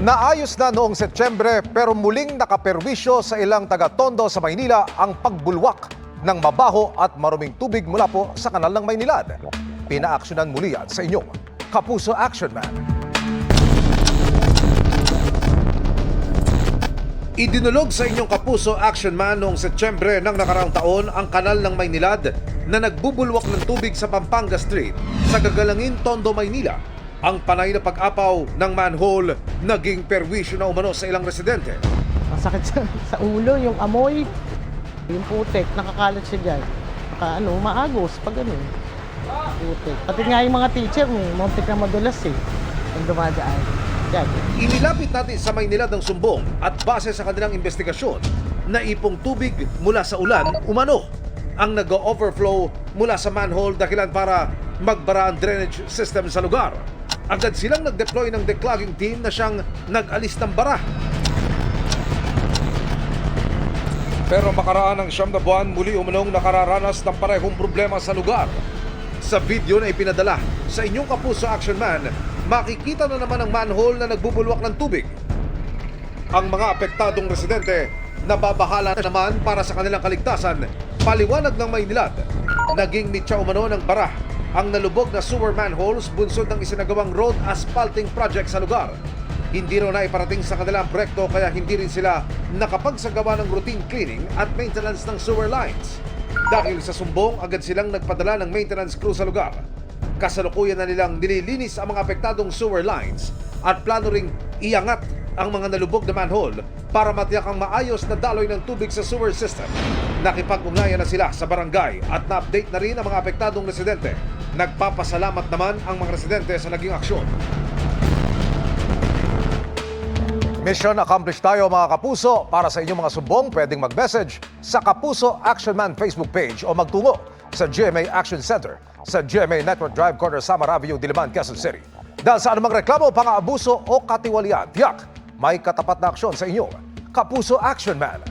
Naayos na noong Setyembre pero muling nakaperwisyo sa ilang taga-Tondo sa Maynila ang pagbulwak ng mabaho at maruming tubig mula po sa kanal ng Maynilad. Pinaaksyonan muli yan sa inyong Kapuso Action Man. Idinulog sa inyong Kapuso Action Man noong Setyembre ng nakaraang taon ang kanal ng Maynilad na nagbubulwak ng tubig sa Pampanga Street sa Gagalangin, Tondo, Maynila. Ang panay na pag-apaw ng manhole naging perwisyo na umano sa ilang residente. Masakit sa ulo, yung amoy, yung putik, nakakalat siya dyan. Maagos, pag ganun. Putik. Pati nga yung mga teacher, muntik na madulas ang dumadaan. Yan. Inilapit natin sa Maynilad ng Sumbong at base sa kanilang investigasyon, naipong tubig mula sa ulan umano ang nag-overflow mula sa manhole dahilan para magbara ang drainage system sa lugar. Agad silang nag-deploy ng declogging team na siyang nag-alis ng bara. Pero makaraan ng 9 na buwan, muli umanong nakararanas ng parehong problema sa lugar. Sa video na ipinadala sa inyong Kapuso Action Man, makikita na naman ang manhole na nagbubulwak ng tubig. Ang mga apektadong residente nababahala naman para sa kanilang kaligtasan. Paliwanag ng Maynilad, naging mitya umano ng bara ang nalubog na sewer manholes bunsod ng isinagawang road asphalting project sa lugar. Hindi raw na iparating sa kanilang proyekto kaya hindi rin sila nakapagsagawa ng routine cleaning at maintenance ng sewer lines. Dahil sa sumbong, agad silang nagpadala ng maintenance crew sa lugar. Kasalukuyan na nilang nililinis ang mga apektadong sewer lines at plano ring iangat ang mga nalubog na manhole para matiyak ang maayos na daloy ng tubig sa sewer system. Nakipag-ugnayan na sila sa barangay at na-update na rin ang mga apektadong residente. Nagpapasalamat naman ang mga residente sa naging aksyon. Mission accomplished tayo mga kapuso. Para sa inyong mga sumbong, pwedeng mag-message sa Kapuso Action Man Facebook page o magtungo sa GMA Action Center sa GMA Network Drive Corner, Samar Avenue, Diliman, Quezon City. Dahil sa anumang reklamo, pang-aabuso o katiwalian, tiyak may katapat na aksyon sa inyong Kapuso Action Man.